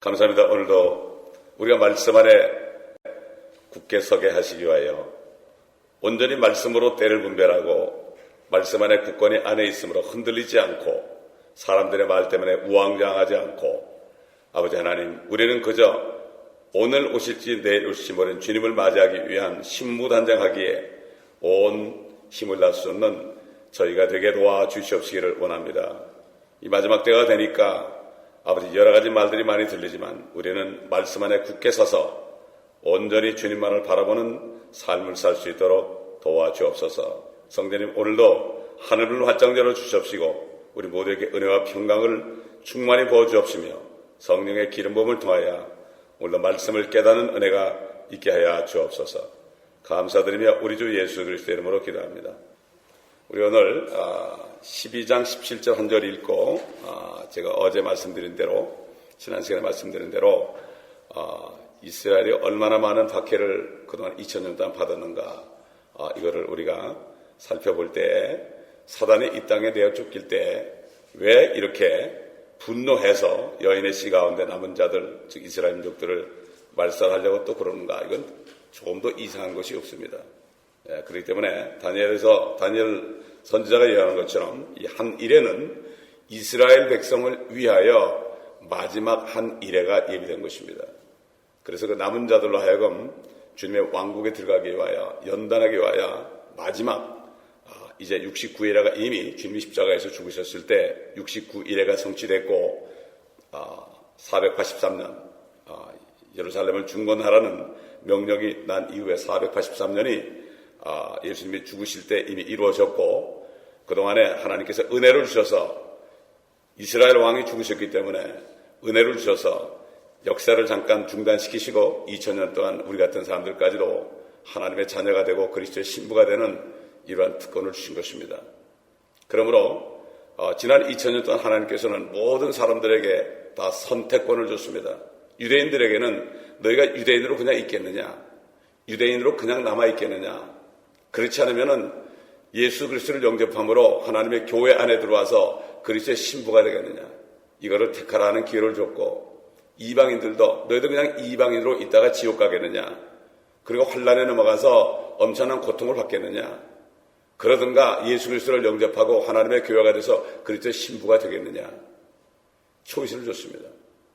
감사합니다. 오늘도 우리가 말씀 안에 굳게 서게 하시기 위하여 온전히 말씀으로 때를 분별하고 말씀 안에 굳건히 안에 있으므로 흔들리지 않고 사람들의 말 때문에 우왕좌왕하지 않고 아버지 하나님, 우리는 그저 오늘 오실지 내일 오실지 모르는 주님을 맞이하기 위한 신무단장하기에 온 힘을 다할 수 없는 저희가 되게 도와주시옵시기를 원합니다. 이 마지막 때가 되니까 아버지 여러 가지 말들이 많이 들리지만 우리는 말씀 안에 굳게 서서 온전히 주님만을 바라보는 삶을 살 수 있도록 도와주옵소서. 성령님, 오늘도 하늘을 활짝 열어주시옵시고 우리 모두에게 은혜와 평강을 충만히 부어주옵시며 성령의 기름 부음을 통하여 오늘도 말씀을 깨닫는 은혜가 있게 하여 주옵소서. 감사드리며 우리 주 예수 그리스도의 이름으로 기도합니다. 우리 오늘 12장 17절 한 절 읽고 제가 어제 말씀드린 대로 지난 시간에 말씀드린 대로 이스라엘이 얼마나 많은 박해를 그동안 2000년 동안 받았는가 이거를 우리가 살펴볼 때 사단이 이 땅에 내어 쫓길 때 왜 이렇게 분노해서 여인의 씨 가운데 남은 자들 즉 이스라엘 민족들을 말살하려고 또 그러는가, 이건 조금도 이상한 것이 없습니다. 그렇기 때문에 다니엘 선지자가 예언한 것처럼 이 한 일에는 이스라엘 백성을 위하여 마지막 한 일회가 예비된 것입니다. 그래서 그 남은 자들로 하여금 주님의 왕국에 들어가기 위하여 연단하기 위하여 마지막 이제 69일회가 이미 주님이 십자가에서 죽으셨을 때 69일회가 성취됐고 483년 예루살렘을 중건하라는 명령이 난 이후에 483년이 예수님이 죽으실 때 이미 이루어졌고 그동안에 하나님께서 은혜를 주셔서 이스라엘 왕이 죽으셨기 때문에 은혜를 주셔서 역사를 잠깐 중단시키시고 2000년 동안 우리 같은 사람들까지도 하나님의 자녀가 되고 그리스도의 신부가 되는 이러한 특권을 주신 것입니다. 그러므로 지난 2000년 동안 하나님께서는 모든 사람들에게 다 선택권을 줬습니다. 유대인들에게는 너희가 유대인으로 그냥 있겠느냐, 유대인으로 그냥 남아있겠느냐, 그렇지 않으면은 예수 그리스도를 영접함으로 하나님의 교회 안에 들어와서 그리스도의 신부가 되겠느냐, 이거를 택하라는 기회를 줬고, 이방인들도 너희도 그냥 이방인으로 있다가 지옥 가겠느냐, 그리고 환난에 넘어가서 엄청난 고통을 받겠느냐, 그러든가 예수 그리스도를 영접하고 하나님의 교회가 돼서 그리스도의 신부가 되겠느냐, 초이스를 줬습니다.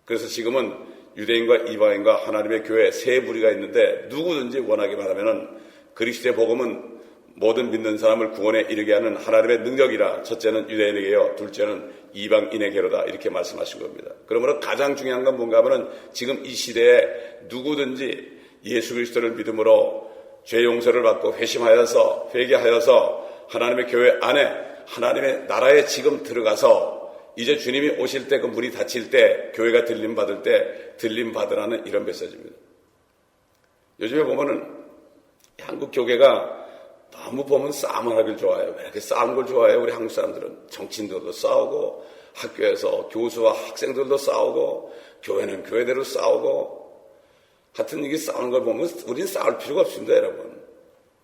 그래서 지금은 유대인과 이방인과 하나님의 교회 세 부류가 있는데 누구든지 원하게 말하면은 그리스도의 복음은 모든 믿는 사람을 구원에 이르게 하는 하나님의 능력이라 첫째는 유대인에게요, 둘째는 이방인에게로다, 이렇게 말씀하신 겁니다. 그러므로 가장 중요한 건 뭔가 하면은 지금 이 시대에 누구든지 예수 그리스도를 믿음으로 죄 용서를 받고 회심하여서 회개하여서 하나님의 교회 안에 하나님의 나라에 지금 들어가서 이제 주님이 오실 때 그 문이 닫힐 때 교회가 들림받을 때 들림받으라는 이런 메시지입니다. 요즘에 보면은 한국 교계가 너무 보면 싸움을 하길 좋아해요. 왜 이렇게 싸우는 걸 좋아해요? 우리 한국 사람들은 정치인들도 싸우고 학교에서 교수와 학생들도 싸우고 교회는 교회대로 싸우고 하여튼 이게 싸우는 걸 보면 우리는 싸울 필요가 없습니다, 여러분.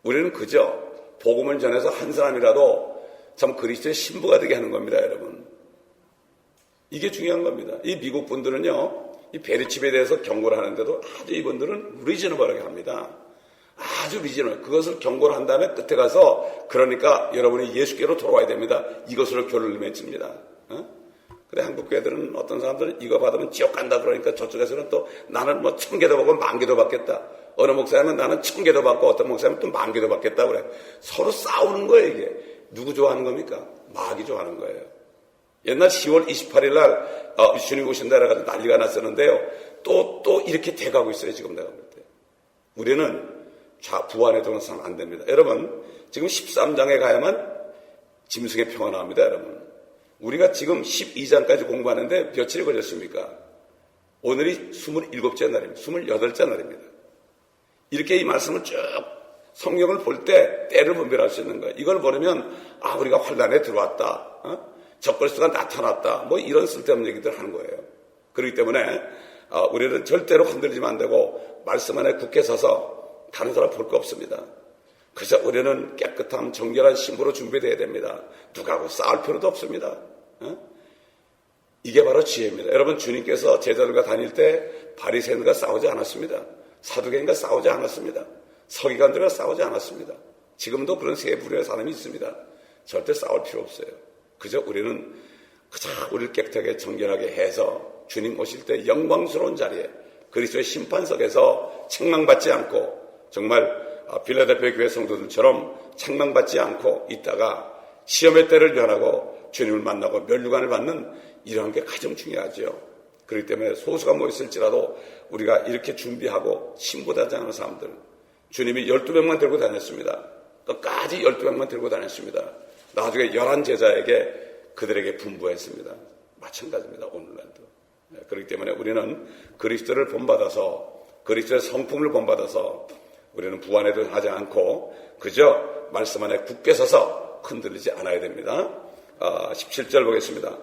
우리는 그저 복음을 전해서 한 사람이라도 참 그리스도의 신부가 되게 하는 겁니다, 여러분. 이게 중요한 겁니다. 이 미국 분들은요, 이 베리칩에 대해서 경고를 하는데도 아주 이분들은 리저너블하게 합니다. 아주 리저너블. 그것을 경고를 한 다음에 끝에 가서 그러니까 여러분이 예수께로 돌아와야 됩니다. 이것으로 교를 맺습니다. 근데 한국 교회들은 어떤 사람들은 이거 받으면 지옥 간다 그러니까 저쪽에서는 또 나는 뭐 1000개도 받고 10,000개도 받겠다. 어느 목사님은 나는 1000개도 받고 어떤 목사님은 또 10,000개도 받겠다 그래. 서로 싸우는 거예요, 이게. 누구 좋아하는 겁니까? 마귀 좋아하는 거예요. 옛날 10월 28일 날 주님 오신다 해가지고 난리가 났었는데요. 또 이렇게 돼가고 있어요, 지금 내가 볼 때. 우리는 부안에 들어서는 안 됩니다. 여러분, 지금 13장에 가야만 짐승의 평화 나옵니다, 여러분. 우리가 지금 12장까지 공부하는데 며칠이 걸렸습니까? 오늘이 27째 날입니다. 28째 날입니다. 이렇게 이 말씀을 쭉 성경을 볼 때 때를 분별할 수 있는 거예요. 이걸 보려면 우리가 환난에 들어왔다, 적그리스도가 나타났다, 뭐 이런 쓸데없는 얘기들 하는 거예요. 그렇기 때문에 우리는 절대로 흔들리면 안 되고 말씀 안에 굳게 서서 다른 사람 볼 거 없습니다. 그래서 우리는 깨끗함 정결한 신부로 준비되어야 됩니다. 누구하고 싸울 필요도 없습니다. 이게 바로 지혜입니다. 여러분, 주님께서 제자들과 다닐 때 바리새인들과 싸우지 않았습니다. 사두개인과 싸우지 않았습니다. 서기관들과 싸우지 않았습니다. 지금도 그런 세 부류의 사람이 있습니다. 절대 싸울 필요 없어요. 그저 우리는 우리를 깨끗하게 정결하게 해서 주님 오실 때 영광스러운 자리에 그리스도의 심판석에서 책망받지 않고, 정말 빌라델피아 교회 성도들처럼 책망받지 않고 있다가 시험의 때를 면하고 주님을 만나고 면류관을 받는 이런 게 가장 중요하죠. 그렇기 때문에 소수가 모였을지라도 우리가 이렇게 준비하고 신부단장하는 사람들, 주님이 12명만 들고 다녔습니다. 끝까지 12명만 들고 다녔습니다. 나중에 11제자에게 그들에게 분부했습니다. 마찬가지입니다. 오늘날도. 그렇기 때문에 우리는 그리스도를 본받아서, 그리스도의 성품을 본받아서 우리는 부안에도 하지 않고 그저 말씀 안에 굳게 서서 흔들리지 않아야 됩니다. 17절 보겠습니다.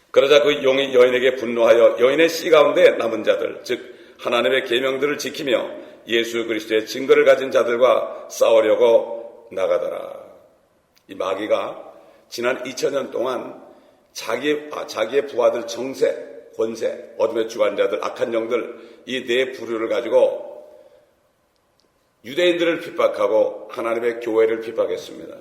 그러자 그 용이 여인에게 분노하여 여인의 씨 가운데 남은 자들, 즉 하나님의 계명들을 지키며 예수 그리스도의 증거를 가진 자들과 싸우려고 나가더라. 이 마귀가 지난 2000년 동안 자기의 부하들 정세, 권세, 어둠의 주관자들, 악한 영들, 이 네 부류를 가지고 유대인들을 핍박하고 하나님의 교회를 핍박했습니다.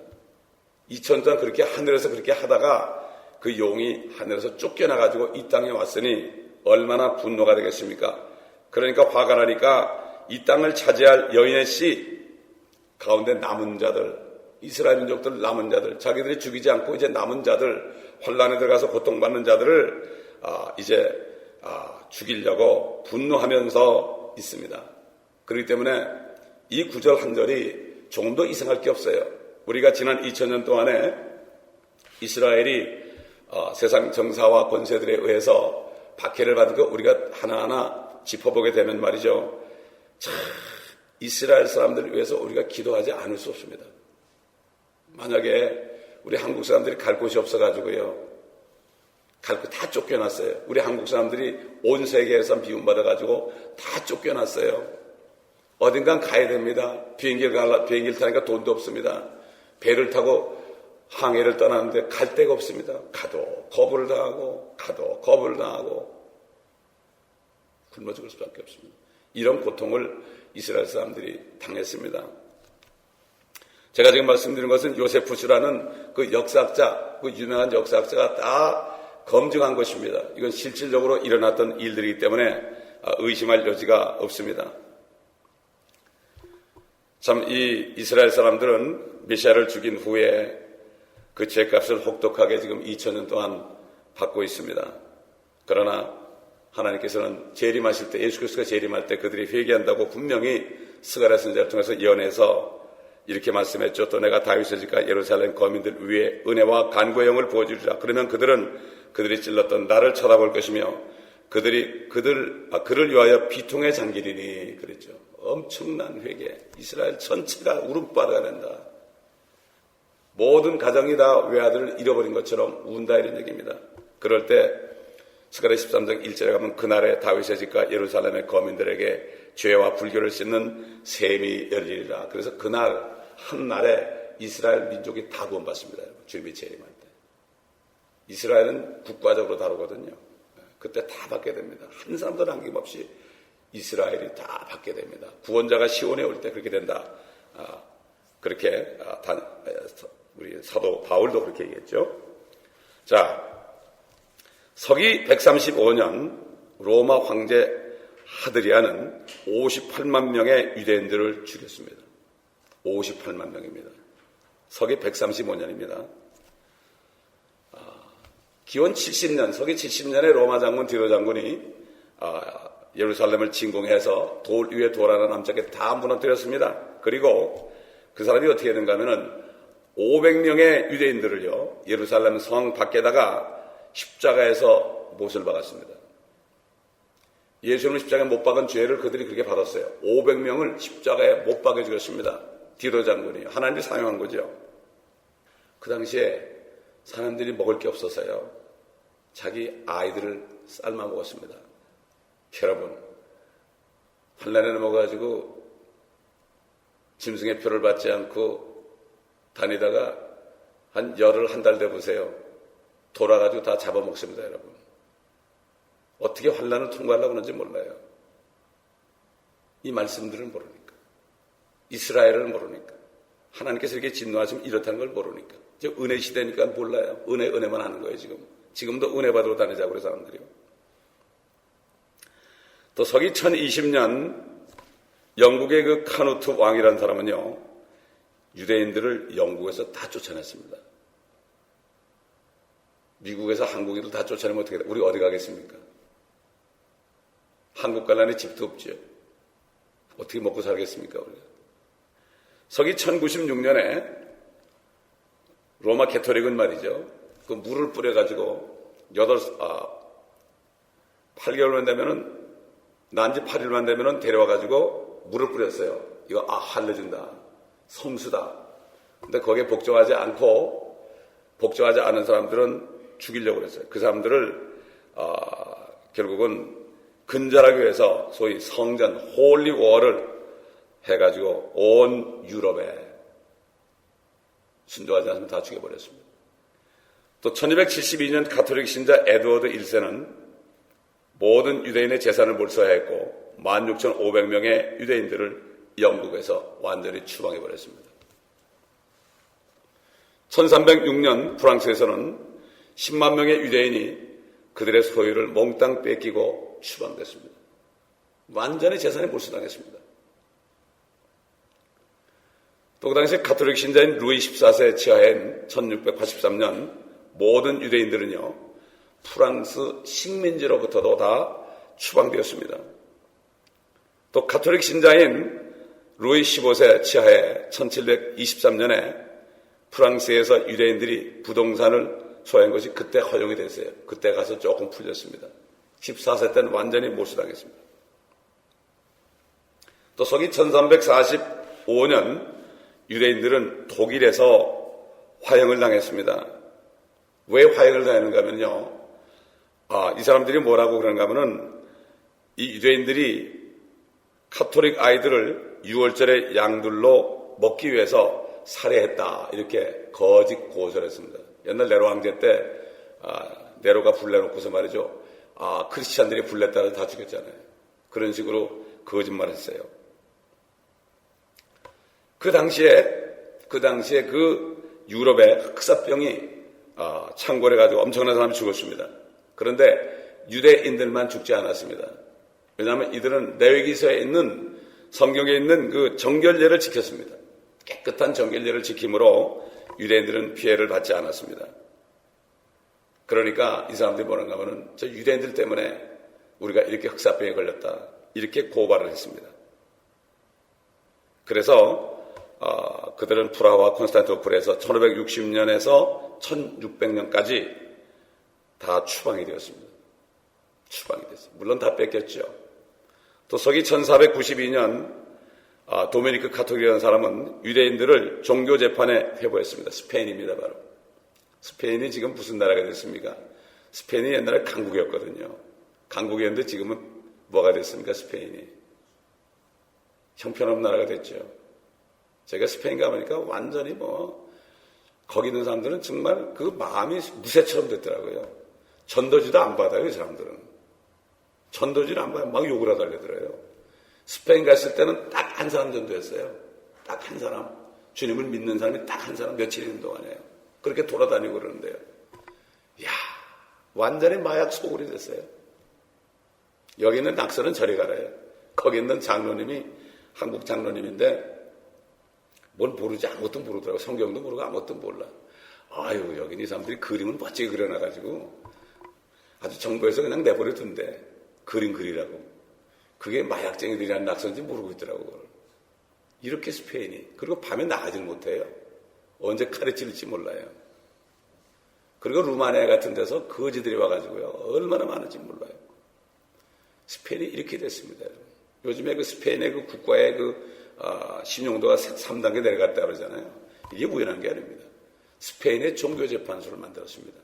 2000년 동안 그렇게 하늘에서 그렇게 하다가 그 용이 하늘에서 쫓겨나가지고 이 땅에 왔으니 얼마나 분노가 되겠습니까? 그러니까 화가 나니까 이 땅을 차지할 여인의 씨 가운데 남은 자들, 이스라엘 민족들 남은 자들, 자기들이 죽이지 않고 이제 남은 자들, 혼란에 들어가서 고통받는 자들을 죽이려고 분노하면서 있습니다. 그렇기 때문에 이 구절 한 절이 조금도 이상할 게 없어요. 우리가 지난 2000년 동안에 이스라엘이 세상 정사와 권세들에 의해서 박해를 받은 거 우리가 하나하나 짚어보게 되면 말이죠. 참 이스라엘 사람들을 위해서 우리가 기도하지 않을 수 없습니다. 만약에 우리 한국 사람들이 갈 곳이 없어가지고요, 갈 곳 다 쫓겨났어요. 우리 한국 사람들이 온 세계에서 미움받아가지고 다 쫓겨났어요. 어딘간 가야 됩니다. 비행기를 타니까 돈도 없습니다. 배를 타고 항해를 떠나는데 갈 데가 없습니다. 가도 거부를 당하고 굶어 죽을 수밖에 없습니다. 이런 고통을 이스라엘 사람들이 당했습니다. 제가 지금 말씀드린 것은 요세푸스라는 그 역사학자, 그 유명한 역사학자가 다 검증한 것입니다. 이건 실질적으로 일어났던 일들이기 때문에 의심할 여지가 없습니다. 참 이 이스라엘 사람들은 메시아를 죽인 후에 그 죄값을 혹독하게 지금 2000년 동안 받고 있습니다. 그러나 하나님께서는 재림하실 때, 예수 그리스도가 재림할 때 그들이 회개한다고 분명히 스가랴 선지자를 통해서 예언해서 이렇게 말씀했죠. 또 내가 다윗의 집과 예루살렘 거민들 위에 은혜와 간구의 영을 부어주리라. 그러면 그들이 찔렀던 나를 쳐다볼 것이며 그를 위하여 비통에 잠기리니 그랬죠. 엄청난 회개. 이스라엘 전체가 울음바다가 된다. 모든 가정이 다 외아들을 잃어버린 것처럼 운다 이런 얘기입니다. 그럴 때 스가랴 13장 1절에 가면 그날에 다윗의 집과 예루살렘의 거민들에게 죄와 불교를 씻는 셈이 열리리라. 그래서 그날 한날에 이스라엘 민족이 다 구원받습니다. 주님이 재림할 때. 이스라엘은 국가적으로 다루거든요. 그때 다 받게 됩니다. 한 사람도 남김없이 이스라엘이 다 받게 됩니다. 구원자가 시온에 올 때 그렇게 된다. 그렇게 우리 사도 바울도 그렇게 얘기했죠. 자, 서기 135년 로마 황제 하드리아는 58만 명의 유대인들을 죽였습니다. 58만 명입니다. 서기 135년입니다. 기원 70년, 서기 70년에 로마 장군 디도 장군이 예루살렘을 진공해서 돌 위에 돌 하나 남자께 다 무너뜨렸습니다. 그리고 그 사람이 어떻게 했는가 하면은 500명의 유대인들을요, 예루살렘 성 밖에다가 십자가에서 못을 박았습니다. 예수님을 십자가에 못 박은 죄를 그들이 그렇게 받았어요. 500명을 십자가에 못 박여 죽였습니다. 디도 장군이. 하나님이 사용한 거죠. 그 당시에 사람들이 먹을 게 없어서요, 자기 아이들을 삶아 먹었습니다. 여러분, 환난에 넘어가지고 짐승의 표를 받지 않고 다니다가 한 열흘 한 달 돼 보세요. 돌아가지고 다 잡아먹습니다, 여러분. 어떻게 환난을 통과하려고 하는지 몰라요. 이 말씀들을 모르니까. 이스라엘을 모르니까. 하나님께서 이렇게 진노하시면 이렇다는 걸 모르니까. 이제 은혜 시대니까 몰라요. 은혜만 하는 거예요, 지금. 지금도 은혜 받으러 다니자고 그래, 사람들이요. 또 서기 1020년 영국의 그 카누트 왕이라는 사람은요, 유대인들을 영국에서 다 쫓아냈습니다. 미국에서 한국인들 다 쫓아내면 어떻게 돼? 우리 어디 가겠습니까? 한국 갈라니 집도 없죠. 어떻게 먹고 살겠습니까, 우리가? 서기 1096년에 로마 캐토릭은 말이죠. 그 물을 뿌려가지고 8개월만 되면은, 난지 8일만 되면은 데려와가지고 물을 뿌렸어요. 이거, 할례준다. 성수다. 근데 거기에 복종하지 않은 사람들은 죽이려고 그랬어요. 그 사람들을, 결국은 근절하기 위해서 소위 성전, 홀리 워를 해가지고 온 유럽에 순종하지 않으면 다 죽여버렸습니다. 또 1272년 가톨릭 신자 에드워드 1세는 모든 유대인의 재산을 몰수했고 16,500명의 유대인들을 영국에서 완전히 추방해버렸습니다. 1306년 프랑스에서는 10만 명의 유대인이 그들의 소유를 몽땅 뺏기고 추방됐습니다. 완전히 재산이 몰수당했습니다. 또 그 당시 가톨릭 신자인 루이 14세 치하엔 1683년 모든 유대인들은요, 프랑스 식민지로부터도 다 추방되었습니다. 또 가톨릭 신자인 루이 15세 치하에 1723년에 프랑스에서 유대인들이 부동산을 소유한 것이 그때 허용이 됐어요. 그때 가서 조금 풀렸습니다. 14세 때는 완전히 몰수당했습니다. 또 서기 1345년 유대인들은 독일에서 화형을 당했습니다. 왜 화형을 당했는가 하면요, 이 사람들이 뭐라고 그러는가 하면은 이 유대인들이 카톨릭 아이들을 6월절에 양들로 먹기 위해서 살해했다, 이렇게 거짓 고소했습니다. 옛날 네로 황제 때 네로가 불내놓고서 말이죠, 크리스찬들이 불냈다고 다 죽였잖아요. 그런 식으로 거짓말했어요. 그 당시에 그 유럽에 흑사병이 창궐해가지고 엄청난 사람이 죽었습니다. 그런데 유대인들만 죽지 않았습니다. 왜냐하면 이들은 레위기서에 있는, 성경에 있는 그 정결례를 지켰습니다. 깨끗한 정결례를 지킴으로 유대인들은 피해를 받지 않았습니다. 그러니까 이 사람들이 뭐라는가 하면은 저 유대인들 때문에 우리가 이렇게 흑사병에 걸렸다, 이렇게 고발을 했습니다. 그래서 그들은 프라하와 콘스탄티노플에서 1560년에서 1600년까지 다 추방이 되었습니다. 추방이 됐어요. 물론 다 뺏겼죠. 또 서기 1492년 도미니크 카톨릭이라는 사람은 유대인들을 종교재판에 회부했습니다. 스페인입니다, 바로. 스페인이 지금 무슨 나라가 됐습니까? 스페인이 옛날에 강국이었거든요. 강국이었는데 지금은 뭐가 됐습니까, 스페인이? 형편없는 나라가 됐죠. 제가 스페인 가보니까 완전히 거기 있는 사람들은 정말 그 마음이 무쇠처럼 됐더라고요. 전도지도 안 받아요, 이 사람들은. 전도지를 안 받아요. 막 욕을 하다 달려들어요. 스페인 갔을 때는 딱 한 사람 전도했어요. 딱 한 사람. 주님을 믿는 사람이 딱 한 사람, 며칠 있는 동안에요. 그렇게 돌아다니고 그러는데요. 이야, 완전히 마약 소굴이 됐어요. 여기 있는 낙서는 저리 가라요. 거기 있는 장로님이 한국 장로님인데 뭘 모르지, 아무것도 모르더라고. 성경도 모르고 아무것도 몰라. 아유, 여기 이 사람들이 그림은 멋지게 그려놔가지고 아주 정부에서 그냥 내버려둔대. 그림 그리라고. 그게 마약쟁이들이라는 낙서인지 모르고 있더라고. 그걸. 이렇게 스페인이. 그리고 밤에 나가질 못해요. 언제 칼에 찔릴지 몰라요. 그리고 루마니아 같은 데서 거지들이 와가지고요, 얼마나 많은지 몰라요. 스페인이 이렇게 됐습니다. 요즘에 그 스페인의 그 국가의 신용도가 3단계 내려갔다 그러잖아요. 이게 우연한 게 아닙니다. 스페인의 종교재판소를 만들었습니다.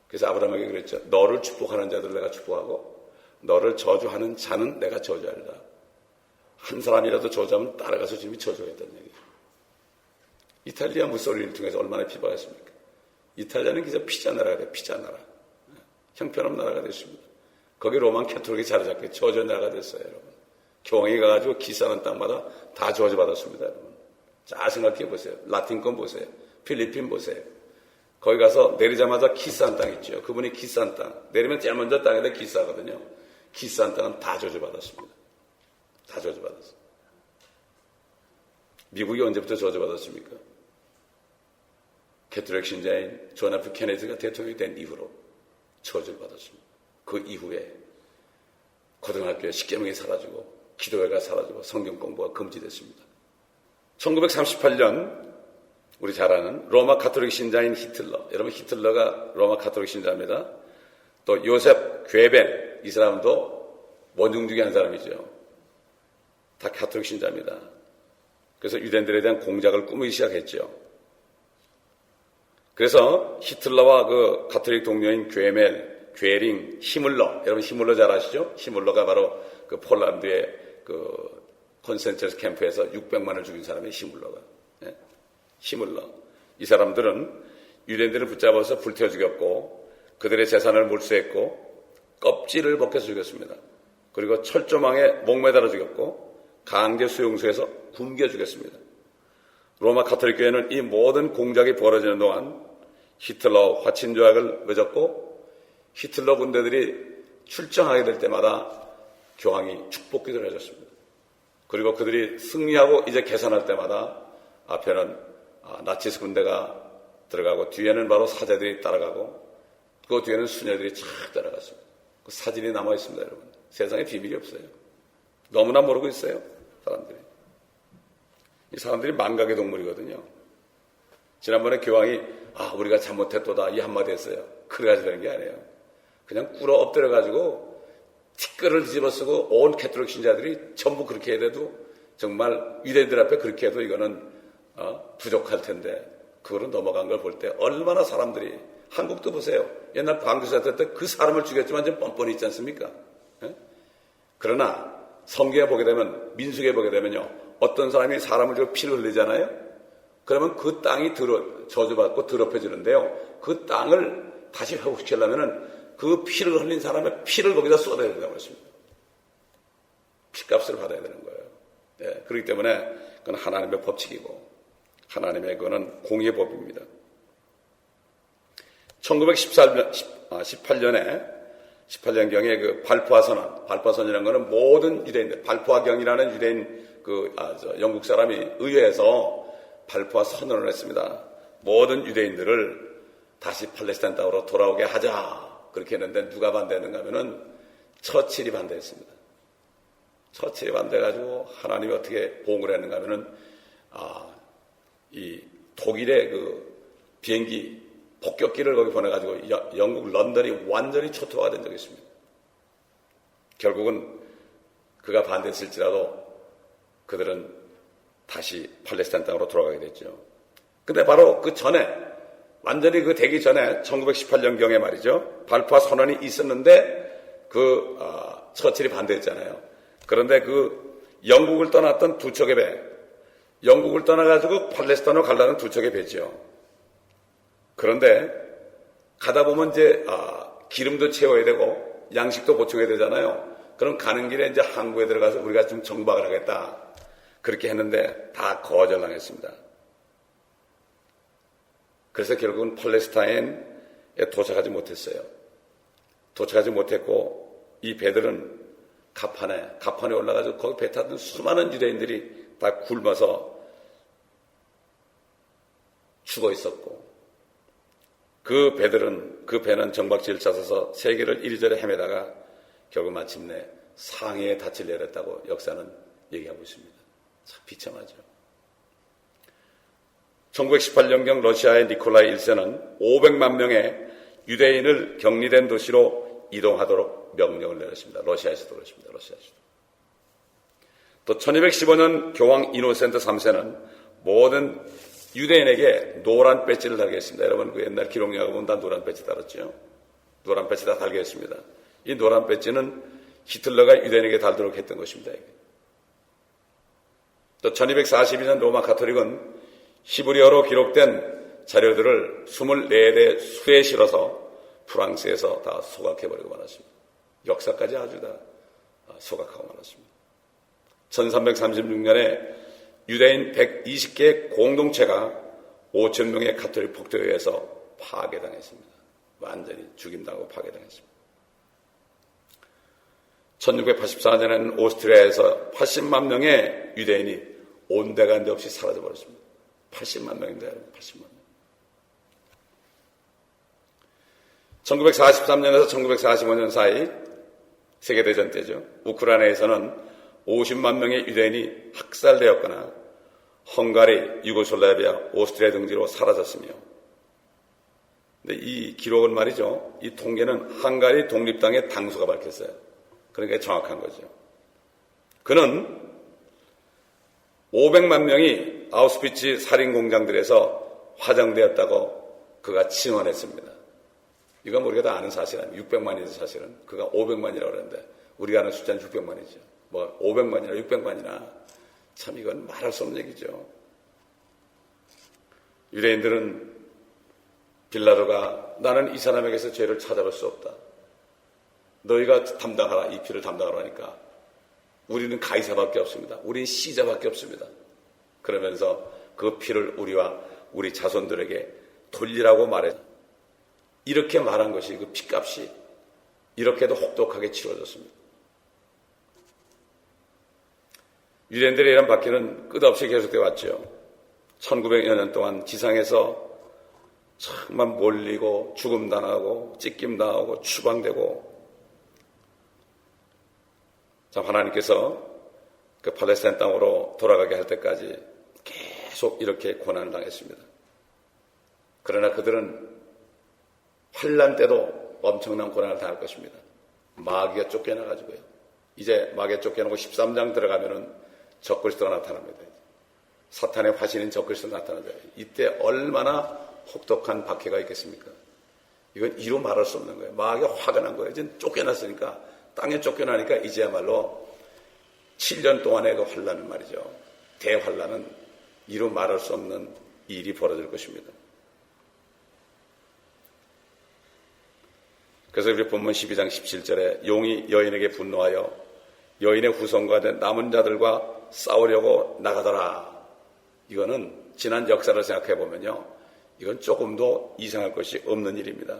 그래서 아브라함에게 그랬죠. 너를 축복하는 자들을 내가 축복하고 너를 저주하는 자는 내가 저주한다. 한 사람이라도 저주하면 따라가서 주님이 저주했다는 얘기예요. 이탈리아 무솔리니를 통해서 얼마나 비방했습니까? 이탈리아는 그저 피자 나라가 돼요. 피자 나라. 형편없는 나라가 됐습니다. 거기 로만 캐톨릭이 자리 잡게 저주의 나라가 됐어요, 여러분. 교황이 가가지고 기사하는 땅마다 다 저주받았습니다, 여러분. 잘 생각해 보세요. 라틴권 보세요. 필리핀 보세요. 거기 가서 내리자마자 키스한 땅 있죠. 그분이 키스한 땅. 내리면 제일 먼저 땅에다 키스하거든요. 키스한 땅은 다 저주받았습니다. 다 저주받았어요. 미국이 언제부터 저주받았습니까? 캐톨릭 신자인 존 F 케네디가 대통령이 된 이후로 저주를 받았습니다. 그 이후에 고등학교에 십계명이 사라지고 기도회가 사라지고 성경 공부가 금지됐습니다. 1938년 우리 잘 아는 로마 가톨릭 신자인 히틀러. 여러분 히틀러가 로마 가톨릭 신자입니다. 또 요셉 괴벤 이 사람도 원중 중에 한 사람이죠. 다 가톨릭 신자입니다. 그래서 유대인들에 대한 공작을 꾸미기 시작했죠. 그래서 히틀러와 그 가톨릭 동료인 괴멜, 괴링, 히물러 여러분 히물러 잘 아시죠? 히물러가 바로 그 폴란드의 그 콘센트레이션 캠프에서 600만을 죽인 사람이 히물러가. 네? 히물러. 이 사람들은 유대인들을 붙잡아서 불태워 죽였고 그들의 재산을 몰수했고 껍질을 벗겨서 죽였습니다. 그리고 철조망에 목매달아 죽였고 강제 수용소에서 굶겨 죽였습니다. 로마 가톨릭 교회는 이 모든 공작이 벌어지는 동안 히틀러 화친 조약을 맺었고 히틀러 군대들이 출정하게 될 때마다 교황이 축복 기도를 해줬습니다. 그리고 그들이 승리하고 이제 계산할 때마다 앞에는 나치스 군대가 들어가고 뒤에는 바로 사제들이 따라가고 그 뒤에는 수녀들이 착 따라갔습니다. 그 사진이 남아 있습니다, 여러분. 세상에 비밀이 없어요. 너무나 모르고 있어요, 사람들이. 이 사람들이 망각의 동물이거든요. 지난번에 교황이 우리가 잘못했도다 이 한마디 했어요. 그래가지고 되는 게 아니에요. 그냥 꿇어 엎드려가지고 티끌을 뒤집어쓰고 온 캐톨릭 신자들이 전부 그렇게 해야 돼도 정말 유대인들 앞에 그렇게 해도 이거는 부족할 텐데 그거로 넘어간 걸 볼 때 얼마나 사람들이 한국도 보세요. 옛날 광주사태 때 그 사람을 죽였지만 좀 뻔뻔히 있지 않습니까? 예? 그러나 성경에 보게 되면 민수기에 보게 되면요. 어떤 사람이 사람을 죽여 피를 흘리잖아요. 그러면 그 땅이 저주받고 더럽혀지는데요. 그 땅을 다시 회복시키려면은 그 피를 흘린 사람의 피를 거기다 쏟아야 된다고 했습니다. 피값을 받아야 되는 거예요. 예, 그렇기 때문에 그건 하나님의 법칙이고 하나님의 그거는 공의의 법입니다. 18년경에 그 발포화 선언이라는 거는 모든 유대인들, 발포화경이라는 유대인 영국 사람이 의회에서 발포화 선언을 했습니다. 모든 유대인들을 다시 팔레스타인 땅으로 돌아오게 하자. 그렇게 했는데 누가 반대했는가 하면은 처칠이 반대했습니다. 처칠이 반대해가지고 하나님이 어떻게 보응을 했는가 하면은 이 독일의 그 비행기 폭격기를 거기 보내가지고 영국 런던이 완전히 초토화가 된 적이 있습니다. 결국은 그가 반대했을지라도 그들은 다시 팔레스타인 땅으로 돌아가게 됐죠. 근데 바로 그 전에 완전히 그 되기 전에 1918년경에 말이죠. 발포화 선언이 있었는데 처칠이 반대했잖아요. 그런데 그 영국을 떠났던 두 척의 배, 영국을 떠나가지고 팔레스타인으로 가려는 두 척의 배죠. 그런데 가다 보면 이제 기름도 채워야 되고 양식도 보충해야 되잖아요. 그럼 가는 길에 이제 항구에 들어가서 우리가 좀 정박을 하겠다. 그렇게 했는데 다 거절당했습니다. 그래서 결국은 팔레스타인에 도착하지 못했어요. 도착하지 못했고 이 배들은 가판에 올라가서 거기 배 타던 수많은 유대인들이 다 굶어서 죽어 있었고 그 배는 정박지를 찾아서 세계를 이리저리 헤매다가 결국 마침내 상해에 닻을 내렸다고 역사는 얘기하고 있습니다. 참 비참하죠. 1918년경 러시아의 니콜라이 1세는 500만 명의 유대인을 격리된 도시로 이동하도록 명령을 내렸습니다. 러시아에서도 그렇습니다. 러시아에서도. 또 1215년 교황 이노센트 3세는 모든 유대인에게 노란 배지를 달게 했습니다. 여러분 그 옛날 기록량을 보면 다 노란 배지 달았죠. 노란 배지 다 달게 했습니다. 이 노란 배지는 히틀러가 유대인에게 달도록 했던 것입니다. 또 1242년 로마 가톨릭은 히브리어로 기록된 자료들을 24대 수에 실어서 프랑스에서 다 소각해버리고 말았습니다. 역사까지 아주 다 소각하고 말았습니다. 1336년에 유대인 120개 공동체가 5,000명의 가톨릭 폭도에 의해서 파괴당했습니다. 완전히 죽임당하고 파괴당했습니다. 1684년에는 오스트리아에서 80만 명의 유대인이 온데간데 없이 사라져버렸습니다. 80만 명인데 80만 명. 1943년에서 1945년 사이 세계대전 때죠. 우크라이나에서는 50만 명의 유대인이 학살되었거나 헝가리, 유고슬라비아, 오스트리아 등지로 사라졌으며, 근데 이 기록은 말이죠, 이 통계는 헝가리 독립당의 당수가 밝혔어요. 그러니까 정확한 거죠. 그는 500만 명이 아우슈비츠 살인 공장들에서 화장되었다고 그가 증언했습니다. 이건 우리가 다 아는 사실 아니에요. 600만이죠, 사실은. 그가 500만이라고 그러는데 우리가 아는 숫자는 600만이죠. 뭐 500만이나 600만이나 참 이건 말할 수 없는 얘기죠. 유대인들은 빌라도가 나는 이 사람에게서 죄를 찾아볼 수 없다. 너희가 담당하라, 이 피를 담당하라 하니까 우리는 가이사밖에 없습니다. 우리는 시자밖에 없습니다. 그러면서 그 피를 우리와 우리 자손들에게 돌리라고 말했다. 이렇게 말한 것이 그 피값이 이렇게도 혹독하게 치러졌습니다. 유대인들의 이런 박해는 끝없이 계속되어 왔죠. 1900여 년 동안 지상에서 정말 몰리고 죽음당하고 찢김당하고 추방되고, 참 하나님께서 그 팔레스타인 땅으로 돌아가게 할 때까지 계속 이렇게 고난을 당했습니다. 그러나 그들은 환난 때도 엄청난 고난을 당할 것입니다. 마귀가 쫓겨나가지고요. 이제 마귀가 쫓겨나고 13장 들어가면은 적그리스도가 나타납니다. 사탄의 화신인 적그리스도가 나타나죠. 이때 얼마나 혹독한 박해가 있겠습니까? 이건 이루 말할 수 없는 거예요. 마귀가 화가 난 거예요. 이제 쫓겨났으니까, 땅에 쫓겨나니까 이제야말로 7년 동안의 그 환란은 말이죠. 대환란은 이루 말할 수 없는 일이 벌어질 것입니다. 그래서 우리 본문 12장 17절에 용이 여인에게 분노하여 여인의 후손과 된 남은 자들과 싸우려고 나가더라. 이거는 지난 역사를 생각해 보면요, 이건 조금도 이상할 것이 없는 일입니다.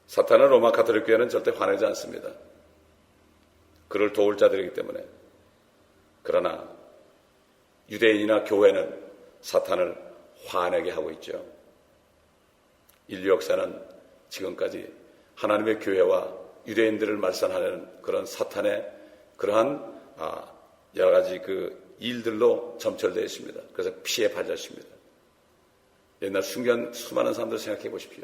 사탄은 로마 가톨릭 교회는 절대 화내지 않습니다. 그를 도울 자들이기 때문에. 그러나 유대인이나 교회는 사탄을 화내게 하고 있죠. 인류 역사는 지금까지 하나님의 교회와 유대인들을 말살하는 그런 사탄의 그러한 여러 가지 그 일들로 점철되어 있습니다. 그래서 피해 발자십니다. 옛날 순견 수많은 사람들 생각해 보십시오.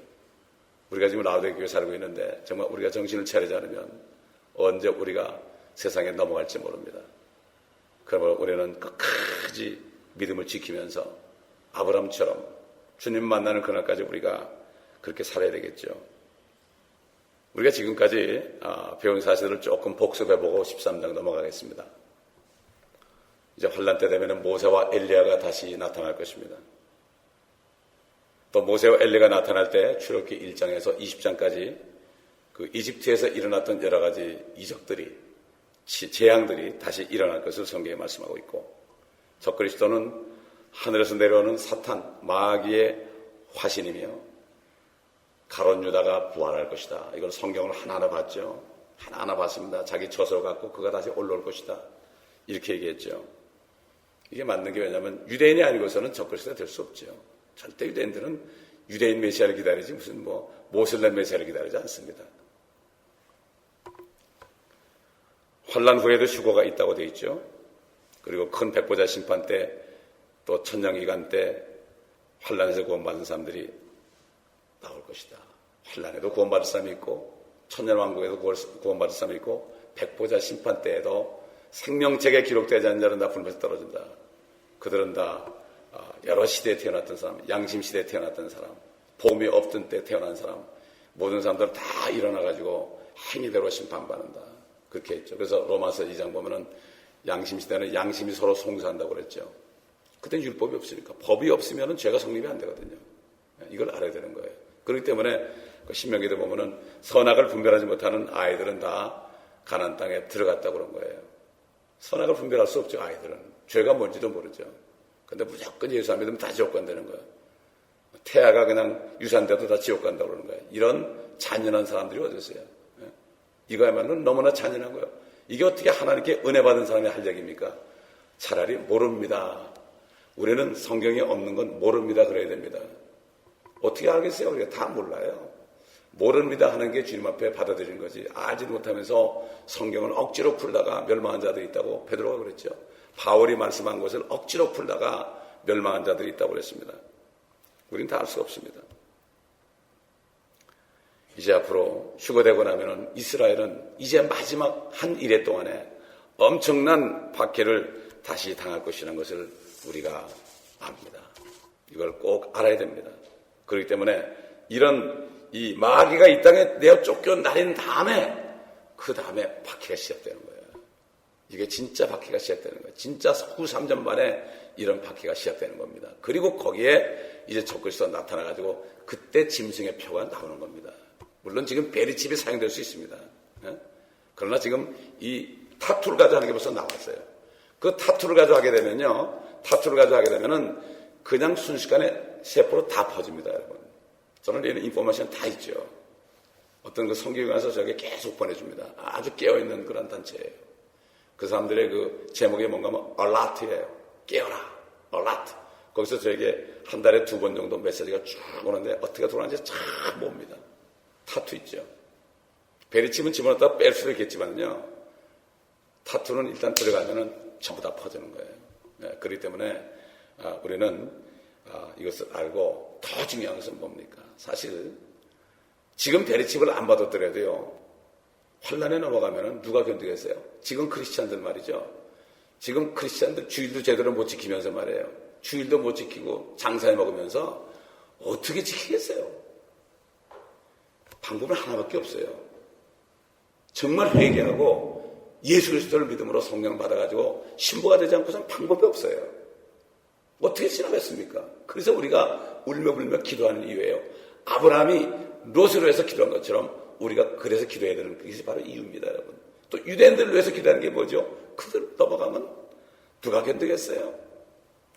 우리가 지금 라우데 교회 살고 있는데 정말 우리가 정신을 차리지 않으면 언제 우리가 세상에 넘어갈지 모릅니다. 그러면 우리는 끝까지 믿음을 지키면서 아브라함처럼 주님 만나는 그날까지 우리가 그렇게 살아야 되겠죠. 우리가 지금까지 배운 사실을 조금 복습해보고 13장 넘어가겠습니다. 이제 환란 때 되면 모세와 엘리야가 다시 나타날 것입니다. 또 모세와 엘리야가 나타날 때 출애굽기 1장에서 20장까지 그 이집트에서 일어났던 여러 가지 이적들이, 재앙들이 다시 일어날 것을 성경에 말씀하고 있고, 적그리스도는 하늘에서 내려오는 사탄, 마귀의 화신이며 가룟 유다가 부활할 것이다. 이걸 성경을 하나하나 봤죠. 하나하나 봤습니다. 자기 처소를 갖고 그가 다시 올라올 것이다. 이렇게 얘기했죠. 이게 맞는 게 왜냐하면 유대인이 아니고서는 적그리스도가 될 수 없죠. 절대 유대인들은 유대인 메시아를 기다리지 무슨 모슬렘 메시아를 기다리지 않습니다. 환란 후에도 휴거가 있다고 되어 있죠. 그리고 큰 백보자 심판 때, 또 천년기간 때 환란에서 구원받은 사람들이 나올 것이다. 환란에도 구원받을 사람이 있고, 천년왕국에도 구원받을 사람이 있고, 백보자 심판 때에도 생명책에 기록되지 않는 자는 다 불면서 떨어진다. 그들은 다 여러 시대에 태어났던 사람, 양심 시대에 태어났던 사람, 봄이 없던 때 태어난 사람, 모든 사람들은 다 일어나가지고 행위대로 심판받는다. 그렇게 했죠. 그래서 로마서 2장 보면은 양심 시대는 양심이 서로 송사한다고 그랬죠. 그땐 율법이 없으니까. 법이 없으면 죄가 성립이 안 되거든요. 이걸 알아야 되는 거예요. 그렇기 때문에 신명기도 보면은 선악을 분별하지 못하는 아이들은 다 가나안 땅에 들어갔다고 그런 거예요. 선악을 분별할 수 없죠, 아이들은. 죄가 뭔지도 모르죠. 근데 무조건 예수 안 믿으면 다 지옥 간다는 거예요. 태아가 그냥 유산돼도 다 지옥 간다고 그러는 거예요. 이런 잔인한 사람들이 어디 있어요? 이거야말로 너무나 잔인한 거예요. 이게 어떻게 하나님께 은혜 받은 사람이 할 얘기입니까? 차라리 모릅니다. 우리는 성경에 없는 건 모릅니다 그래야 됩니다. 어떻게 알겠어요? 우리가 다 몰라요. 모릅니다 하는 게 주님 앞에 받아들이는 거지. 알지 못하면서 성경을 억지로 풀다가 멸망한 자들이 있다고 베드로가 그랬죠. 바울이 말씀한 것을 억지로 풀다가 멸망한 자들이 있다고 그랬습니다. 우리는 다 알 수가 없습니다. 이제 앞으로 휴거되고 나면은 이스라엘은 이제 마지막 한 일해 동안에 엄청난 박해를 다시 당할 것이라는 것을 우리가 압니다. 이걸 꼭 알아야 됩니다. 그렇기 때문에 이런 이 마귀가 이 땅에 내어 쫓겨나린 다음에 그 다음에 박해가 시작되는 거예요. 이게 진짜 박해가 시작되는 거예요. 진짜 후 3년 만에 이런 박해가 시작되는 겁니다. 그리고 거기에 이제 적그리스도가 나타나가지고 그때 짐승의 표가 나오는 겁니다. 물론 지금 베리칩이 사용될 수 있습니다. 그러나 지금 이 타투를 가지고 하는 게 벌써 나왔어요. 그 타투를 가지고 하게 되면요. 타투를 가지고 하게 되면은 그냥 순식간에 세포로 다 퍼집니다, 여러분. 저는 이런 인포메이션 다 있죠. 어떤 그 성경에 가서 저에게 계속 보내줍니다. 아주 깨어있는 그런 단체예요. 그 사람들의 그 제목이 뭔가 뭐 alert예요. 깨어라, alert. 거기서 저에게 한 달에 2번 정도 메시지가 쭉 오는데 어떻게 돌아가는지 잘 봅니다. 타투 있죠. 베리칩은 집어넣었다 뺄 수도 있겠지만요. 타투는 일단 들어가면은 전부 다 퍼지는 거예요. 네, 그렇기 때문에 우리는 이것을 알고 더 중요한 것은 뭡니까? 사실 지금 베리칩을 안 받았더라도요. 환란에 넘어가면은 누가 견디겠어요? 지금 크리스찬들 말이죠. 지금 크리스찬들 주일도 제대로 못 지키면서 말이에요. 주일도 못 지키고 장사해 먹으면서 어떻게 지키겠어요? 방법은 하나밖에 없어요. 정말 회개하고 예수 그리스도를 믿음으로 성령 받아가지고 신부가 되지 않고서는 방법이 없어요. 어떻게 지나갔습니까? 그래서 우리가 울며불며 기도하는 이유예요. 아브라함이 롯으로 해서 기도한 것처럼 우리가 그래서 기도해야 되는 것이 바로 이유입니다, 여러분. 또 유대인들을 위해서 기도하는 게 뭐죠? 그들 넘어가면 누가 견디겠어요?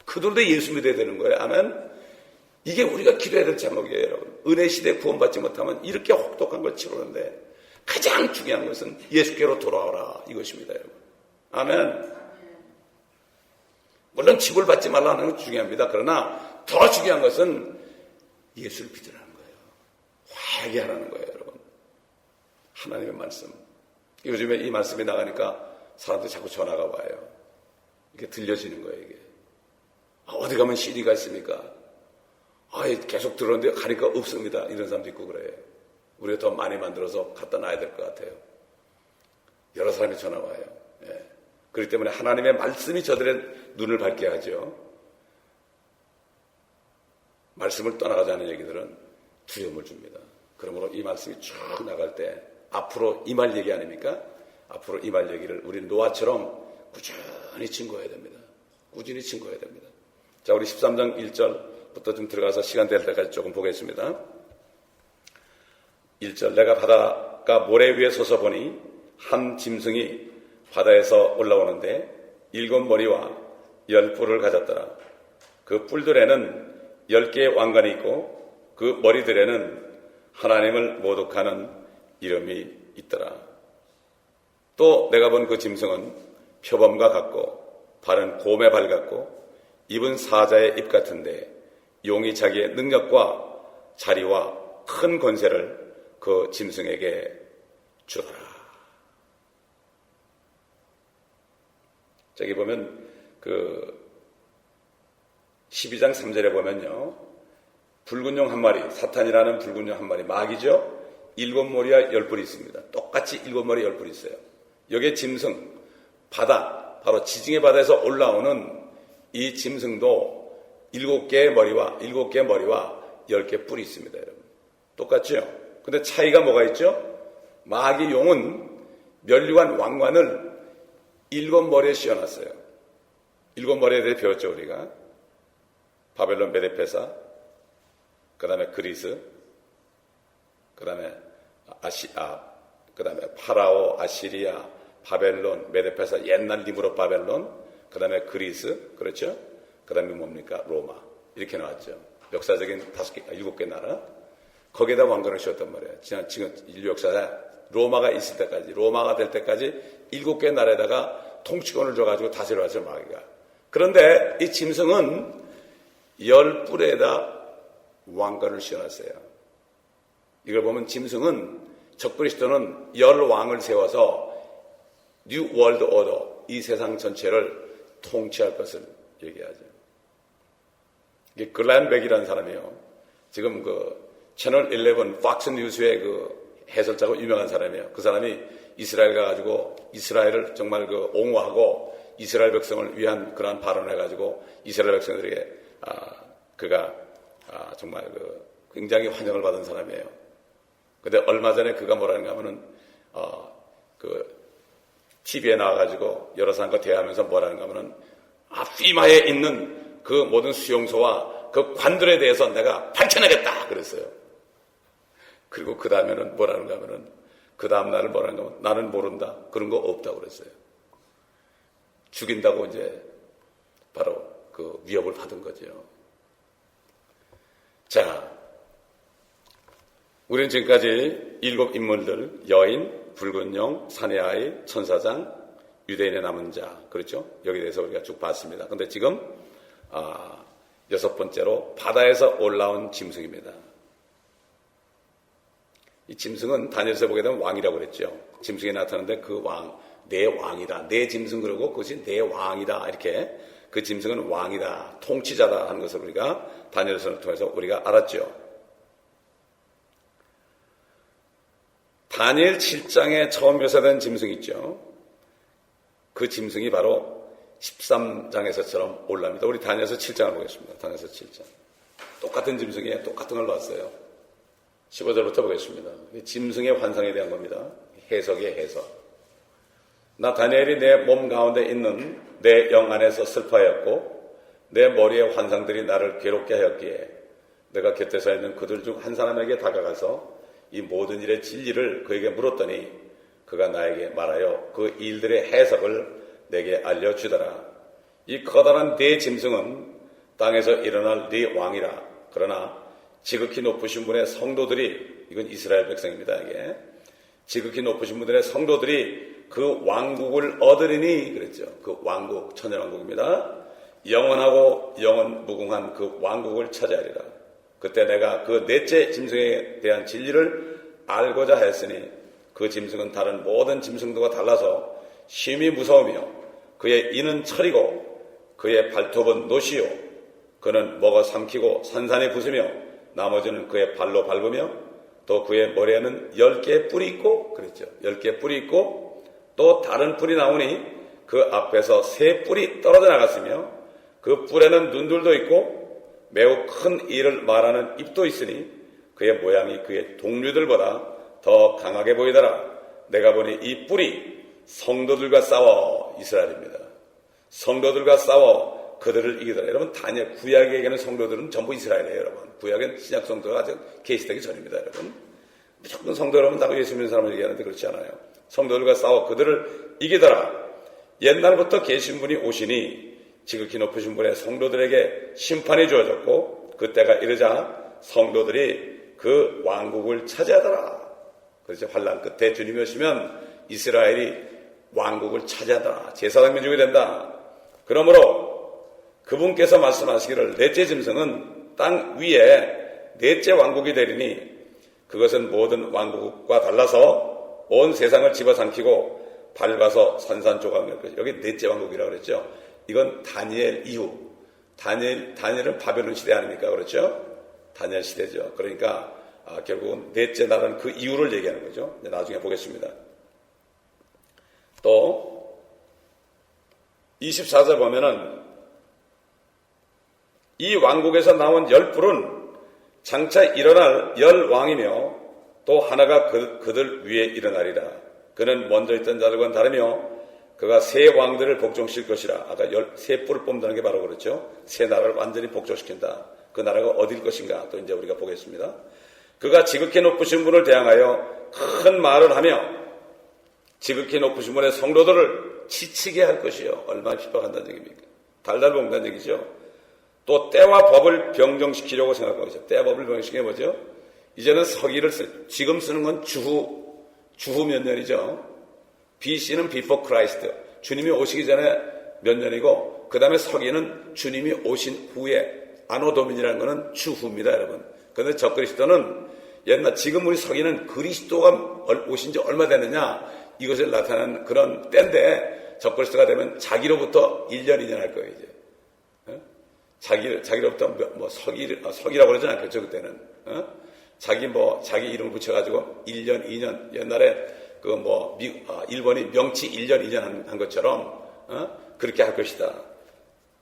그들도 예수 믿어야 되는 거예요. 아멘. 이게 우리가 기도해야 될 제목이에요, 여러분. 은혜 시대에 구원받지 못하면 이렇게 혹독한 걸 치르는데 가장 중요한 것은 예수께로 돌아오라 이것입니다, 여러분. 아멘. 물론 집을 받지 말라는 건 중요합니다. 그러나 더 중요한 것은 예수를 믿으라는 거예요. 회개하라는 거예요, 여러분. 하나님의 말씀. 요즘에 이 말씀이 나가니까 사람들이 자꾸 전화가 와요. 이게 들려지는 거예요, 이게. 어디 가면 CD가 있습니까? 계속 들었는데 가니까 없습니다. 이런 사람도 있고 그래요. 우리가 더 많이 만들어서 갖다 놔야 될 것 같아요. 여러 사람이 전화 와요. 예. 그렇기 때문에 하나님의 말씀이 저들의 눈을 밝게 하죠. 말씀을 떠나가지 않은 얘기들은 두려움을 줍니다. 그러므로 이 말씀이 쭉 나갈 때 앞으로 임할 얘기 아닙니까? 앞으로 임할 얘기를 우리 노아처럼 꾸준히 증거해야 됩니다. 꾸준히 증거해야 됩니다. 자, 우리 13장 1절부터 좀 들어가서 시간 될 때까지 조금 보겠습니다. 1절, 내가 바닷가 모래 위에 서서 보니 한 짐승이 바다에서 올라오는데 7머리와 10뿔을 가졌더라. 그 뿔들에는 10개의 왕관이 있고 그 머리들에는 하나님을 모독하는 이름이 있더라. 또 내가 본 그 짐승은 표범과 같고 발은 곰의 발 같고 입은 사자의 입 같은데 용이 자기의 능력과 자리와 큰 권세를 그 짐승에게 주더라. 저기 보면 그 12장 3절에 보면요. 붉은 용 한 마리, 사탄이라는 붉은 용 한 마리, 마귀죠. 7머리와 10뿔이 있습니다. 똑같이 7머리 10뿔이 있어요. 여기에 짐승, 바다, 바로 지중해 바다에서 올라오는 이 짐승도 7개의 머리와 10개 뿔이 있습니다, 여러분. 똑같죠? 근데 차이가 뭐가 있죠? 마귀 용은 면류관 왕관을 7머리에 씌워놨어요. 7머리에 대해 배웠죠, 우리가. 바벨론 메데페사, 그 다음에 그리스, 그 다음에 그 다음에 파라오, 아시리아, 바벨론, 메데페사, 옛날 니무롯 바벨론, 그 다음에 그리스, 그렇죠? 그 다음에 뭡니까? 로마. 이렇게 나왔죠. 역사적인 7개 나라. 거기에다 왕권을 씌웠단 말이에요. 지금 인류 역사에 로마가 있을 때까지, 로마가 될 때까지 7개 나라에다가 통치권을 줘가지고 다스려 왔죠, 마귀가. 그런데 이 짐승은 10뿔에다 왕권을 씌워놨어요. 이걸 보면 짐승은 적그리스도는 10왕을 세워서 뉴 월드 오더, 이 세상 전체를 통치할 것을 얘기하죠. 이게 글렌 백이라는 사람이에요. 지금 그 채널 11 팍스 뉴스의 그 해설자고 유명한 사람이에요. 그 사람이 이스라엘 가가지고 이스라엘을 정말 그 옹호하고 이스라엘 백성을 위한 그러한 발언을 해가지고 이스라엘 백성들에게 그가 정말 그 굉장히 환영을 받은 사람이에요. 근데 얼마 전에 그가 뭐라는가 하면은 그 TV에 나와가지고 여러 사람과 대화하면서 뭐라는가 하면은 피마에 있는 그 모든 수용소와 그 관들에 대해서 내가 밝혀내겠다 그랬어요. 그리고 그 다음에는 뭐라는가 하면은 그 다음 날을 뭐라는가 하면 나는 모른다. 그런 거 없다고 그랬어요. 죽인다고 이제 바로 그 위협을 받은 거죠. 자, 우리는 지금까지 7 인물들, 여인, 붉은 영, 사내 아이, 천사장, 유대인의 남은 자, 그렇죠? 여기에 대해서 우리가 쭉 봤습니다. 그런데 지금 6번째로 바다에서 올라온 짐승입니다. 이 짐승은 다니엘서 보게 되면 왕이라고 그랬죠. 짐승이 나타나는데 그 왕, 내 왕이다. 내 짐승 그러고 그것이 내 왕이다. 이렇게 그 짐승은 왕이다. 통치자다 하는 것을 우리가 다니엘서를 통해서 우리가 알았죠. 다니엘 7장에 처음 묘사된 짐승이 있죠. 그 짐승이 바로 13장에서처럼 올라옵니다. 우리 다니엘서 7장을 보겠습니다. 다니엘서 7장. 똑같은 짐승이에요. 똑같은 걸 봤어요. 15절부터 보겠습니다. 짐승의 환상에 대한 겁니다. 해석의 해석. 나 다니엘이 내 몸 가운데 있는 내 영 안에서 슬퍼하였고 내 머리의 환상들이 나를 괴롭게 하였기에 내가 곁에 있는 그들 중 한 사람에게 다가가서 이 모든 일의 진리를 그에게 물었더니 그가 나에게 말하여 그 일들의 해석을 내게 알려주더라. 이 커다란 네 짐승은 땅에서 일어날 네 왕이라. 그러나 지극히 높으신 분의 성도들이, 이건 이스라엘 백성입니다. 이게 지극히 높으신 분들의 성도들이 그 왕국을 얻으리니 그랬죠. 그 왕국, 천연왕국입니다. 영원하고 영원 무궁한 그 왕국을 차지하리라. 그때 내가 그 넷째 짐승에 대한 진리를 알고자 하였으니 그 짐승은 다른 모든 짐승들과 달라서 심히 무서우며 그의 이는 철이고 그의 발톱은 노시요 그는 먹어 삼키고 산산에 부수며 나머지는 그의 발로 밟으며 또 그의 머리에는 10개의 뿔이 있고 그랬죠. 10개의 뿔이 있고 또 다른 뿔이 나오니 그 앞에서 3뿔이 떨어져 나갔으며 그 뿔에는 눈들도 있고 매우 큰 일을 말하는 입도 있으니 그의 모양이 그의 동료들보다 더 강하게 보이더라. 내가 보니 이 뿔이 성도들과 싸워 이스라엘입니다. 성도들과 싸워 그들을 이기더라. 여러분 다니엘 구약에 얘기하는 성도들은 전부 이스라엘이에요. 여러분 구약은 신약 성도가 아직 계시되기 전입니다. 여러분 무조건 성도 여러분 다 예수 믿는 사람을 얘기하는데 그렇지 않아요. 성도들과 싸워 그들을 이기더라. 옛날부터 계신 분이 오시니 지극히 높으신 분의 성도들에게 심판이 주어졌고 그때가 이르자 성도들이 그 왕국을 차지하더라. 그래서 환난 끝에 주님이 오시면 이스라엘이 왕국을 차지하더라. 제사장 민족이 된다. 그러므로 그분께서 말씀하시기를 넷째 짐승은 땅 위에 넷째 왕국이 되리니 그것은 모든 왕국과 달라서 온 세상을 집어삼키고 밟아서 산산조각낼 것이다. 여기 넷째 왕국이라고 그랬죠. 이건 다니엘 이후, 다니엘은 바벨론 시대 아닙니까? 그렇죠? 다니엘 시대죠. 그러니까 결국은 넷째 나라는 그 이유를 얘기하는 거죠. 나중에 보겠습니다. 또 24절 보면은 이 왕국에서 나온 10뿔은 장차 일어날 10왕이며 또 하나가 그들 위에 일어나리라. 그는 먼저 있던 자들과는 다르며 그가 새 왕들을 복종시킬 것이라. 아까 새 뿔을 뽑는다는 게 바로 그렇죠. 새 나라를 완전히 복종시킨다. 그 나라가 어디일 것인가 또 이제 우리가 보겠습니다. 그가 지극히 높으신 분을 대항하여 큰 말을 하며 지극히 높으신 분의 성도들을 지치게 할 것이요. 얼마나 핍박한다는 얘기입니까? 달달 볶는다는 얘기죠. 또 때와 법을 병정시키려고 생각하고 있어요. 때와 법을 병정시키는 게 뭐죠? 이제는 서기를 지금 쓰는 건 주후 몇 년이죠. BC는 before Christ. 주님이 오시기 전에 몇 년이고, 그 다음에 서기는 주님이 오신 후에, 아노도민이라는 것은 주후입니다, 여러분. 그런데 적그리스도는 지금 우리 서기는 그리스도가 오신 지 얼마 됐느냐, 이것을 나타내는 그런 때인데, 적그리스도가 되면 자기로부터 1년, 2년 할 거예요, 이제. 자기로부터 서기라고 그러지 않겠죠, 그때는. 자기 이름을 붙여가지고 1년, 2년, 옛날에 일본이 명치 1년, 2년 한 것처럼, 그렇게 할 것이다.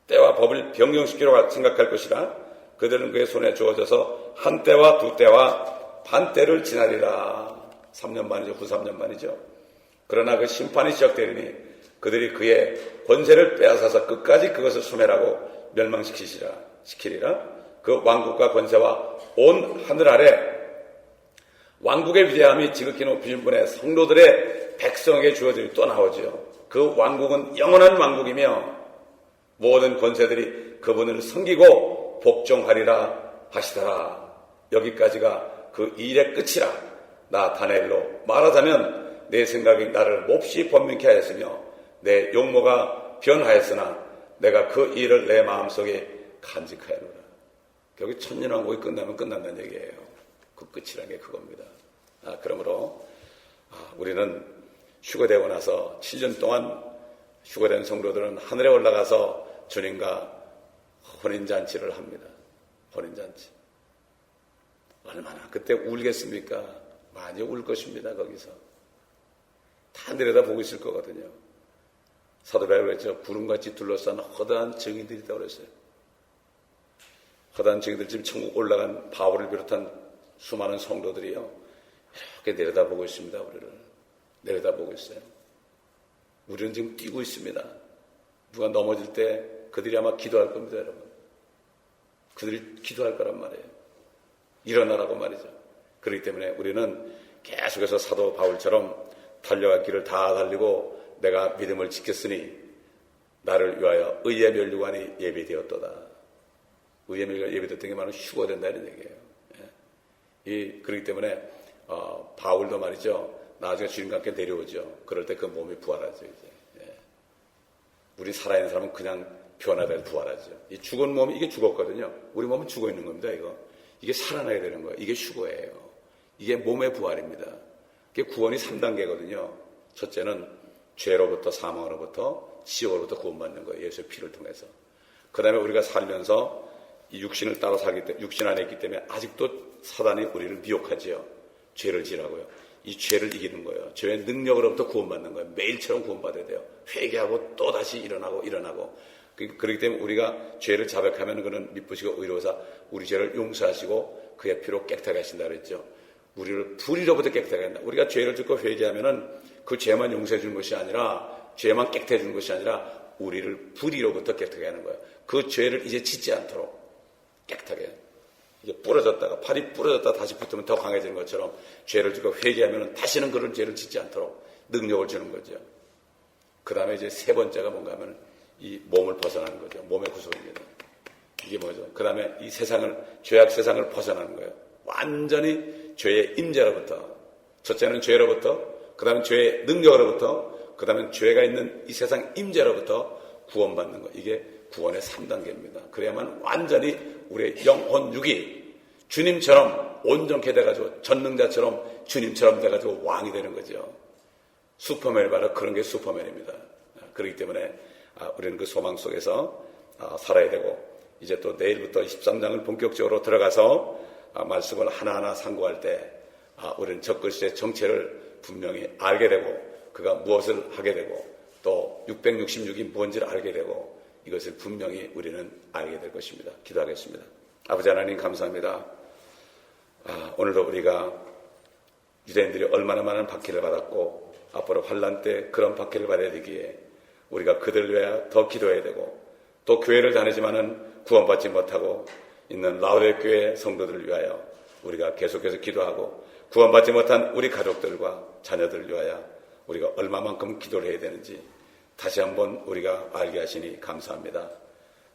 때와 법을 변경시키려고 생각할 것이라. 그들은 그의 손에 주어져서 한 때와 두 때와 반 때를 지나리라. 3년 반이죠. 후 3년 반이죠. 그러나 그 심판이 시작되리니 그들이 그의 권세를 빼앗아서 끝까지 그것을 소멸하고 멸망시키리라. 그 왕국과 권세와 온 하늘 아래 왕국의 위대함이 지극히 높으신 분의 성도들의 백성에게 주어지니 또 나오죠. 그 왕국은 영원한 왕국이며 모든 권세들이 그분을 섬기고 복종하리라 하시더라. 여기까지가 그 일의 끝이라. 나 다니엘로 말하자면 내 생각이 나를 몹시 번민케 하였으며 내 용모가 변하였으나 내가 그 일을 내 마음속에 간직하였노라. 여기 천년왕국이 끝나면 끝난다는 얘기예요. 그 끝이라는 게 그겁니다. 그러므로 우리는 휴거되고 나서 7년 동안 휴거된 성도들은 하늘에 올라가서 주님과 혼인잔치를 합니다. 혼인잔치. 얼마나 그때 울겠습니까? 많이 울 것입니다. 거기서. 다 내려다보고 있을 거거든요. 사도 바울이 그랬죠. 구름같이 둘러싼 허다한 증인들이 있다고 그랬어요. 허다한 증인들, 지금 천국 올라간 바울을 비롯한 수많은 성도들이요. 이렇게 내려다보고 있습니다. 우리를. 내려다보고 있어요. 우리는 지금 뛰고 있습니다. 누가 넘어질 때 그들이 아마 기도할 겁니다, 여러분. 그들이 기도할 거란 말이에요. 일어나라고 말이죠. 그렇기 때문에 우리는 계속해서 사도 바울처럼 달려갈 길을 다 달리고 내가 믿음을 지켰으니 나를 위하여 의의 면류관이 예비되었도다. 의의 면류관이 예비되었던 게 바로 휴거된다 이런 얘기예요. 그렇기 때문에 바울도 말이죠. 나중에 주님과 함께 내려오죠. 그럴 때 그 몸이 부활하죠. 이제. 우리 살아있는 사람은 그냥 변화될 부활하죠. 이 죽은 몸이 이게 죽었거든요. 우리 몸은 죽어 있는 겁니다. 이게 살아나야 되는 거예요. 이게 휴거예요. 이게 몸의 부활입니다. 이게 구원이 3단계거든요. 첫째는 죄로부터 사망으로부터 지옥으로부터 구원받는 거예요. 예수의 피를 통해서. 그 다음에 우리가 살면서 이 육신을 따라 살기 때문에 육신 안에 있기 때문에 아직도 사단이 우리를 미혹하지요. 죄를 지라고요. 이 죄를 이기는 거예요. 죄의 능력으로부터 구원받는 거예요. 매일처럼 구원받아야 돼요. 회개하고 또 다시 일어나고. 그렇기 때문에 우리가 죄를 자백하면 그는 미쁘시고 의로우사 우리 죄를 용서하시고 그의 피로 깨끗하게 하신다 그랬죠. 우리를 불의로부터 깨끗하게 한다. 우리가 죄를 짓고 회개하면은 그 죄만 용서해 주는 것이 아니라 죄만 깨끗해 주는 것이 아니라 우리를 불의로부터 깨끗하게 하는 거예요. 그 죄를 이제 짓지 않도록 깨끗하게. 이게 부러졌다가 팔이 부러졌다가 다시 붙으면 더 강해지는 것처럼 죄를 짓고 회개하면 다시는 그런 죄를 짓지 않도록 능력을 주는 거죠. 그 다음에 이제 세 번째가 뭔가 하면 이 몸을 벗어나는 거죠. 몸의 구속입니다. 이게 뭐죠? 그 다음에 이 죄악 세상을 벗어나는 거예요. 완전히 죄의 임재로부터. 첫째는 죄로부터, 그 다음에 죄의 능력으로부터, 그 다음에 죄가 있는 이 세상 임재로부터 구원받는 거. 이게 구원의 3단계입니다. 그래야만 완전히 우리의 영혼 육이 주님처럼 온전케 돼가지고 전능자처럼 주님처럼 돼가지고 왕이 되는 거죠. 슈퍼맨이 바로 그런 게 슈퍼맨입니다. 그렇기 때문에 우리는 그 소망 속에서 살아야 되고 이제 또 내일부터 23장을 본격적으로 들어가서 말씀을 하나하나 상고할 때 우리는 적그리스도의 정체를 분명히 알게 되고 그가 무엇을 하게 되고 또 666이 뭔지를 알게 되고 이것을 분명히 우리는 알게 될 것입니다. 기도하겠습니다. 아버지 하나님 감사합니다. 오늘도 우리가 유대인들이 얼마나 많은 박해를 받았고 앞으로 환난 때 그런 박해를 받아야 되기에 우리가 그들 위해 더 기도해야 되고, 또 교회를 다니지만은 구원받지 못하고 있는 라우디게아 성도들을 위하여 우리가 계속해서 기도하고, 구원받지 못한 우리 가족들과 자녀들을 위하여 우리가 얼마만큼 기도를 해야 되는지 다시 한번 우리가 알게 하시니 감사합니다.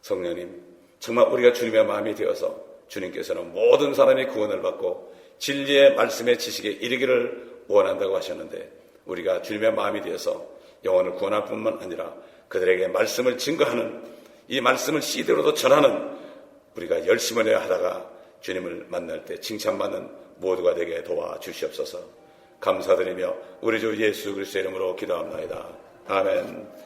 성령님, 정말 우리가 주님의 마음이 되어서 주님께서는 모든 사람이 구원을 받고 진리의 말씀의 지식에 이르기를 원한다고 하셨는데, 우리가 주님의 마음이 되어서 영혼을 구원할 뿐만 아니라 그들에게 말씀을 증거하는, 이 말씀을 CD로도 전하는 우리가 열심을 해야 하다가 주님을 만날 때 칭찬받는 모두가 되게 도와주시옵소서. 감사드리며 우리 주 예수 그리스도의 이름으로 기도합나이다. 아멘.